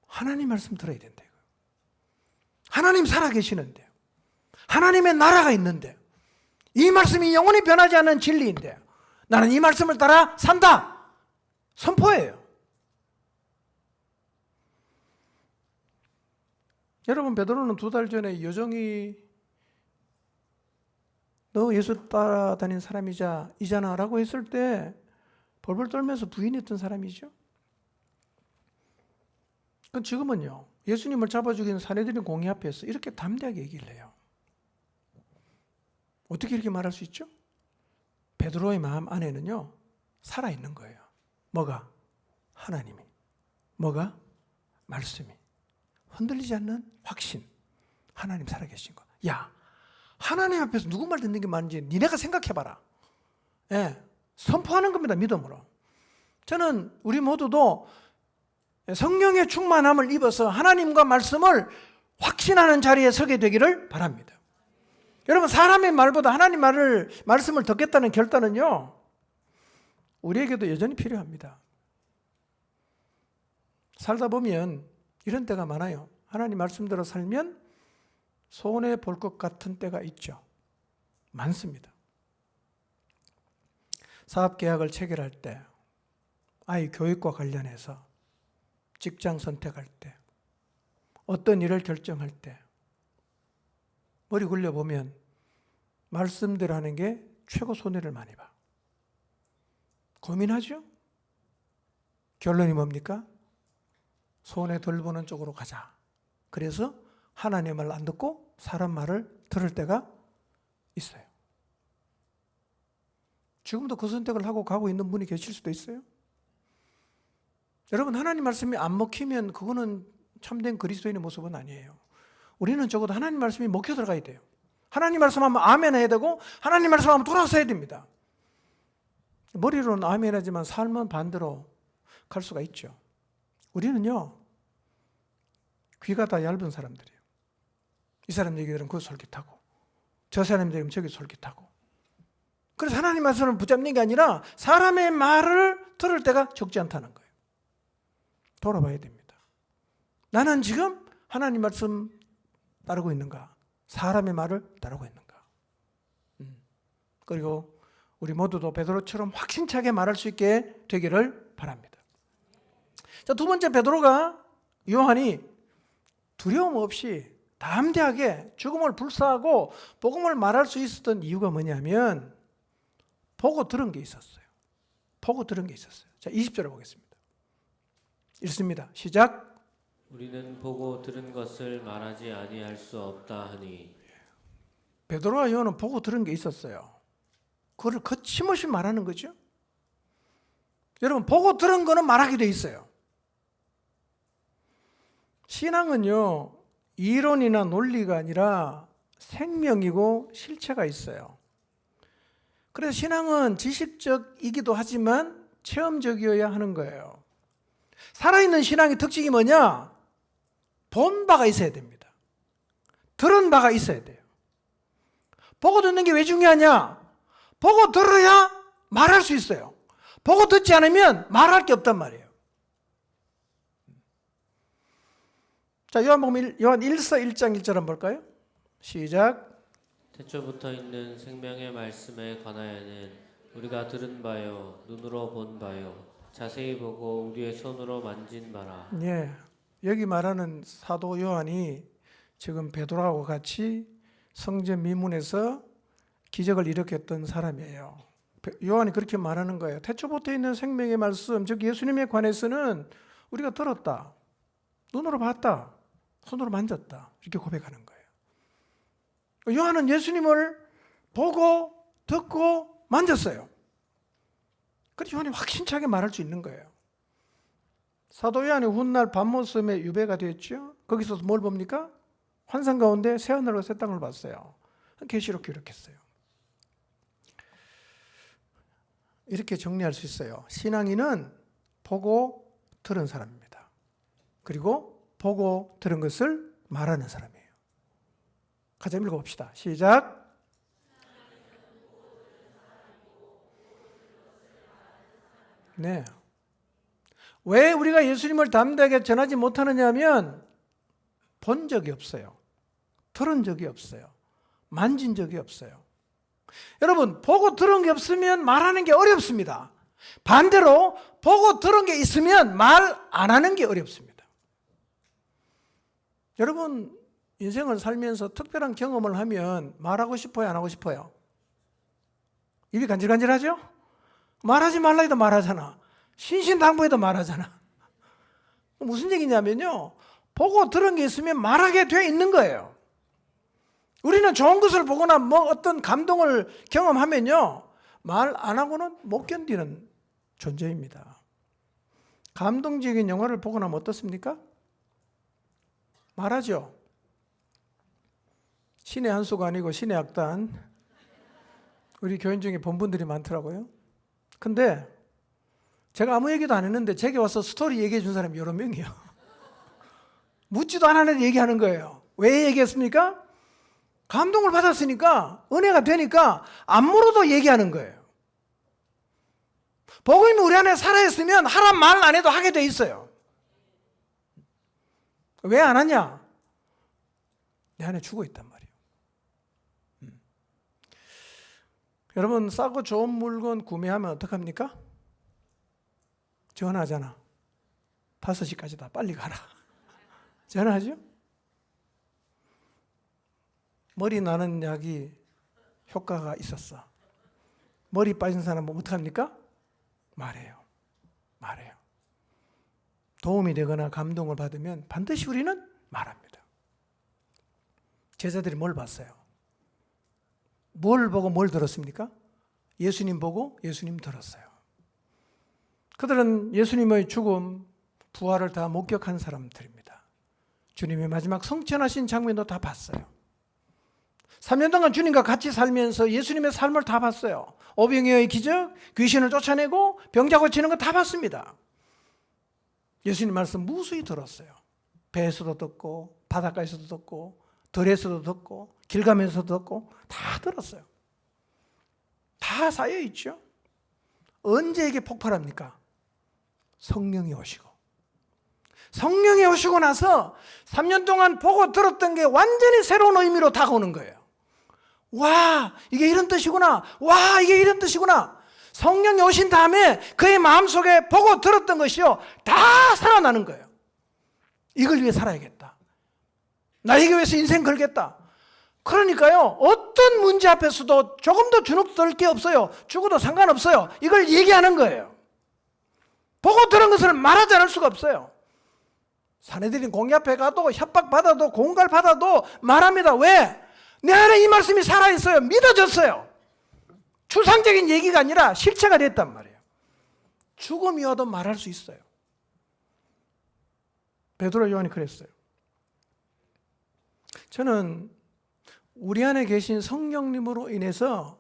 하나님 말씀 들어야 된대요. 하나님 살아계시는데요. 하나님의 나라가 있는데요. 이 말씀이 영원히 변하지 않는 진리인데요. 나는 이 말씀을 따라 산다. 선포해요. 여러분, 베드로는 2달 전에 여정이 너 예수 따라다닌 사람이잖아 라고 했을 때 벌벌 떨면서 부인했던 사람이죠. 그럼 지금은요, 예수님을 잡아 죽인 사내들인 공의 앞에서 이렇게 담대하게 얘기를 해요. 어떻게 이렇게 말할 수 있죠? 베드로의 마음 안에는요 살아있는 거예요. 뭐가? 하나님이. 뭐가? 말씀이. 흔들리지 않는 확신. 하나님 살아계신 거. 야, 하나님 앞에서 누구 말 듣는 게 맞는지 니네가 생각해봐라. 예, 선포하는 겁니다. 믿음으로. 저는 우리 모두도 성령의 충만함을 입어서 하나님과 말씀을 확신하는 자리에 서게 되기를 바랍니다. 여러분, 사람의 말보다 하나님 말씀을 듣겠다는 결단은요 우리에게도 여전히 필요합니다. 살다 보면 이런 때가 많아요. 하나님 말씀대로 살면 손해 볼 것 같은 때가 있죠. 많습니다. 사업계약을 체결할 때, 아이 교육과 관련해서, 직장 선택할 때, 어떤 일을 결정할 때 머리 굴려보면 말씀대로 하는 게 최고 손해를 많이 봐. 고민하죠? 결론이 뭡니까? 손해 덜 보는 쪽으로 가자. 그래서 하나님의 말 안 듣고 사람 말을 들을 때가 있어요. 지금도 그 선택을 하고 가고 있는 분이 계실 수도 있어요. 여러분, 하나님 말씀이 안 먹히면 그거는 참된 그리스도인의 모습은 아니에요. 우리는 적어도 하나님 말씀이 먹혀 들어가야 돼요. 하나님 말씀하면 아멘 해야 되고 하나님 말씀하면 돌아서야 됩니다. 머리로는 아멘 하지만 삶은 반대로 갈 수가 있죠. 우리는요 귀가 다 얇은 사람들이에요. 이 사람 얘기들은 그 솔깃하고 저 사람 얘기는 저기 솔깃하고. 그래서 하나님 말씀을 붙잡는 게 아니라 사람의 말을 들을 때가 적지 않다는 거예요. 돌아봐야 됩니다. 나는 지금 하나님 말씀 따르고 있는가? 사람의 말을 따르고 있는가? 그리고 우리 모두도 베드로처럼 확신차게 말할 수 있게 되기를 바랍니다. 자, 두 번째, 베드로가, 요한이 두려움 없이 담대하게 죽음을 불사하고 복음을 말할 수 있었던 이유가 뭐냐면 보고 들은 게 있었어요. 보고 들은 게 있었어요. 자, 20절을 보겠습니다. 읽습니다. 시작.
우리는 보고 들은 것을 말하지 아니할 수 없다 하니.
베드로와 요한은 보고 들은 게 있었어요. 그걸 거침없이 말하는 거죠. 여러분, 보고 들은 거는 말하게 돼 있어요. 신앙은요 이론이나 논리가 아니라 생명이고 실체가 있어요. 그래서 신앙은 지식적이기도 하지만 체험적이어야 하는 거예요. 살아있는 신앙의 특징이 뭐냐? 본 바가 있어야 됩니다. 들은 바가 있어야 돼요. 보고 듣는 게 왜 중요하냐? 보고 들어야 말할 수 있어요. 보고 듣지 않으면 말할 게 없단 말이에요. 자, 요한 1서 1장 1절 한번 볼까요? 시작.
태초부터 있는 생명의 말씀에 관하여는 우리가 들은 바요 눈으로 본 바요 자세히 보고 우리의 손으로 만진 바라.
예, 여기 말하는 사도 요한이 지금 베드로하고 같이 성전 미문에서 기적을 일으켰던 사람이에요. 요한이 그렇게 말하는 거예요. 태초부터 있는 생명의 말씀, 즉 예수님에 관해서는 우리가 들었다, 눈으로 봤다, 손으로 만졌다, 이렇게 고백하는 거예요. 요한은 예수님을 보고 듣고 만졌어요. 그래서 요한이 확신차게 말할 수 있는 거예요. 사도 요한이 훗날 밤모섬에 유배가 됐죠. 거기서 뭘 봅니까? 환상 가운데 새하늘과 새 땅을 봤어요. 계시록 기록했어요. 이렇게 정리할 수 있어요. 신앙인은 보고 들은 사람입니다. 그리고 보고 들은 것을 말하는 사람이에요. 같이 읽어봅시다. 시작. 네. 왜 우리가 예수님을 담대하게 전하지 못하느냐 하면 본 적이 없어요. 들은 적이 없어요. 만진 적이 없어요. 여러분, 보고 들은 게 없으면 말하는 게 어렵습니다. 반대로 보고 들은 게 있으면 말 안 하는 게 어렵습니다. 여러분, 인생을 살면서 특별한 경험을 하면 말하고 싶어요, 안 하고 싶어요? 입이 간질간질하죠? 말하지 말라 해도 말하잖아. 신신당부해도 말하잖아. 무슨 얘기냐면요, 보고 들은 게 있으면 말하게 돼 있는 거예요. 우리는 좋은 것을 보거나 뭐 어떤 감동을 경험하면요, 말 안 하고는 못 견디는 존재입니다. 감동적인 영화를 보고 나면 어떻습니까? 말하죠. 신의 한 수가 아니고 신의 악단. 우리 교인 중에 본 분들이 많더라고요. 근데 제가 아무 얘기도 안 했는데 제게 와서 스토리 얘기해 준 사람이 여러 명이에요. 묻지도 않았는데 얘기하는 거예요. 왜 얘기했습니까? 감동을 받았으니까, 은혜가 되니까 안 물어도 얘기하는 거예요. 복음이 우리 안에 살아있으면 하란 말 안 해도 하게 돼 있어요. 왜 안 하냐? 내 안에 죽어 있단 말이에요. 여러분, 싸고 좋은 물건 구매하면 어떡합니까? 전화하잖아. 5시까지다. 빨리 가라. 전화하죠? 머리 나는 약이 효과가 있었어. 머리 빠진 사람은 어떡합니까? 말해요. 도움이 되거나 감동을 받으면 반드시 우리는 말합니다. 제자들이 뭘 봤어요? 뭘 보고 뭘 들었습니까? 예수님 보고 예수님 들었어요. 그들은 예수님의 죽음, 부활을 다 목격한 사람들입니다. 주님의 마지막 성천하신 장면도 다 봤어요. 3년 동안 주님과 같이 살면서 예수님의 삶을 다 봤어요. 오병이어의 기적, 귀신을 쫓아내고 병자 고치는 거 다 봤습니다. 예수님 말씀 무수히 들었어요. 배에서도 듣고 바닷가에서도 듣고 들에서도 듣고 길 가면서도 듣고 다 들었어요. 다 쌓여있죠. 언제 이게 폭발합니까? 성령이 오시고. 성령이 오시고 나서 3년 동안 보고 들었던 게 완전히 새로운 의미로 다가오는 거예요. 와, 이게 이런 뜻이구나. 와, 이게 이런 뜻이구나. 성령이 오신 다음에 그의 마음속에 보고 들었던 것이요, 다 살아나는 거예요. 이걸 위해 살아야겠다. 나에게 위해서 인생 걸겠다. 그러니까요, 어떤 문제 앞에서도 조금도 주눅들 게 없어요. 죽어도 상관없어요. 이걸 얘기하는 거예요. 보고 들은 것을 말하지 않을 수가 없어요. 사내들인 공의 앞에 가도 협박받아도 공갈받아도 말합니다. 왜? 내 안에 이 말씀이 살아있어요. 믿어졌어요. 추상적인 얘기가 아니라 실체가 됐단 말이에요. 죽음이 와도 말할 수 있어요. 베드로 요한이 그랬어요. 저는 우리 안에 계신 성령님으로 인해서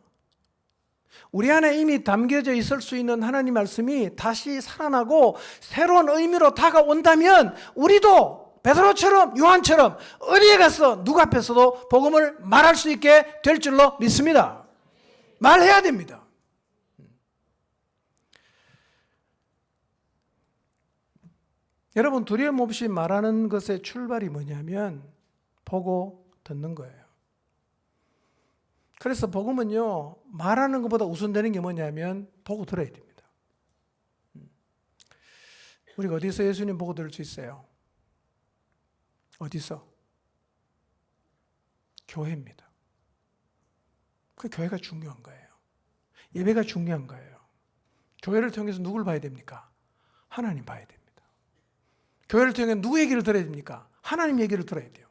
우리 안에 이미 담겨져 있을 수 있는 하나님 말씀이 다시 살아나고 새로운 의미로 다가온다면 우리도 베드로처럼 요한처럼 어디에 가서 누구 앞에서도 복음을 말할 수 있게 될 줄로 믿습니다. 말해야 됩니다. 여러분, 두려움 없이 말하는 것의 출발이 뭐냐면 보고 듣는 거예요. 그래서 복음은요, 말하는 것보다 우선되는 게 뭐냐면 보고 들어야 됩니다. 우리가 어디서 예수님 보고 들을 수 있어요? 어디서? 교회입니다. 그 교회가 중요한 거예요. 예배가 중요한 거예요. 교회를 통해서 누굴 봐야 됩니까? 하나님 봐야 됩니다. 교회를 통해 누구 얘기를 들어야 됩니까? 하나님 얘기를 들어야 돼요.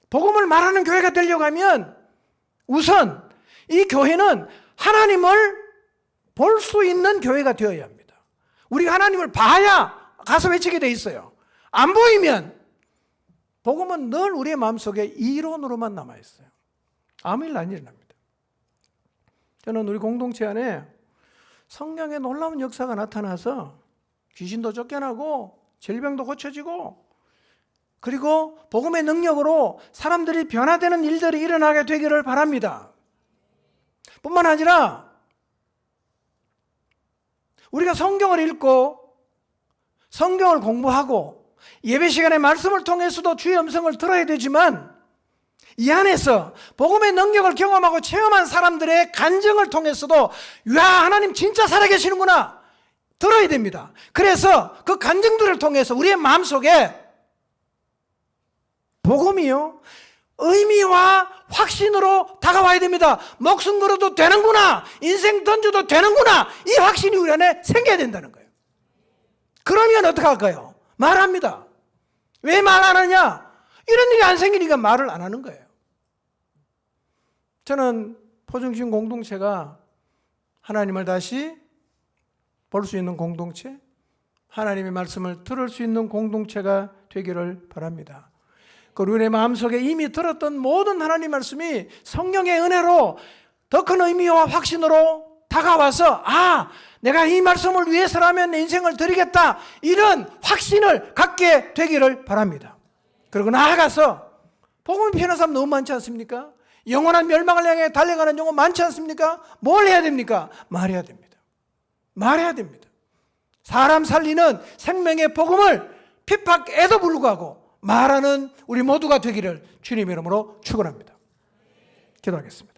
복음을 말하는 교회가 되려고 하면 우선 이 교회는 하나님을 볼 수 있는 교회가 되어야 합니다. 우리가 하나님을 봐야 가서 외치게 돼 있어요. 안 보이면 복음은 늘 우리의 마음속에 이론으로만 남아있어요. 아무 일 안 일어납니다. 저는 우리 공동체 안에 성령의 놀라운 역사가 나타나서 귀신도 쫓겨나고 질병도 고쳐지고 그리고 복음의 능력으로 사람들이 변화되는 일들이 일어나게 되기를 바랍니다. 뿐만 아니라 우리가 성경을 읽고 성경을 공부하고 예배 시간에 말씀을 통해서도 주의 음성을 들어야 되지만 이 안에서 복음의 능력을 경험하고 체험한 사람들의 간증을 통해서도 야, 하나님 진짜 살아계시는구나 들어야 됩니다. 그래서 그 간증들을 통해서 우리의 마음속에 복음이요, 의미와 확신으로 다가와야 됩니다. 목숨 걸어도 되는구나, 인생 던져도 되는구나, 이 확신이 우리 안에 생겨야 된다는 거예요. 그러면 어떡할까요? 말합니다. 왜 말 안 하냐? 이런 일이 안 생기니까 말을 안 하는 거예요. 저는 포중신 공동체가 하나님을 다시 볼 수 있는 공동체, 하나님의 말씀을 들을 수 있는 공동체가 되기를 바랍니다. 그리고 우리의 마음속에 이미 들었던 모든 하나님 말씀이 성령의 은혜로 더 큰 의미와 확신으로 다가와서 내가 이 말씀을 위해서라면 내 인생을 드리겠다, 이런 확신을 갖게 되기를 바랍니다. 그리고 나아가서 복음을 피하는 사람 너무 많지 않습니까? 영원한 멸망을 향해 달려가는 영혼 많지 않습니까? 뭘 해야 됩니까? 말해야 됩니다. 말해야 됩니다. 사람 살리는 생명의 복음을 핍박에도 불구하고 말하는 우리 모두가 되기를 주님의 이름으로 축원합니다. 기도하겠습니다.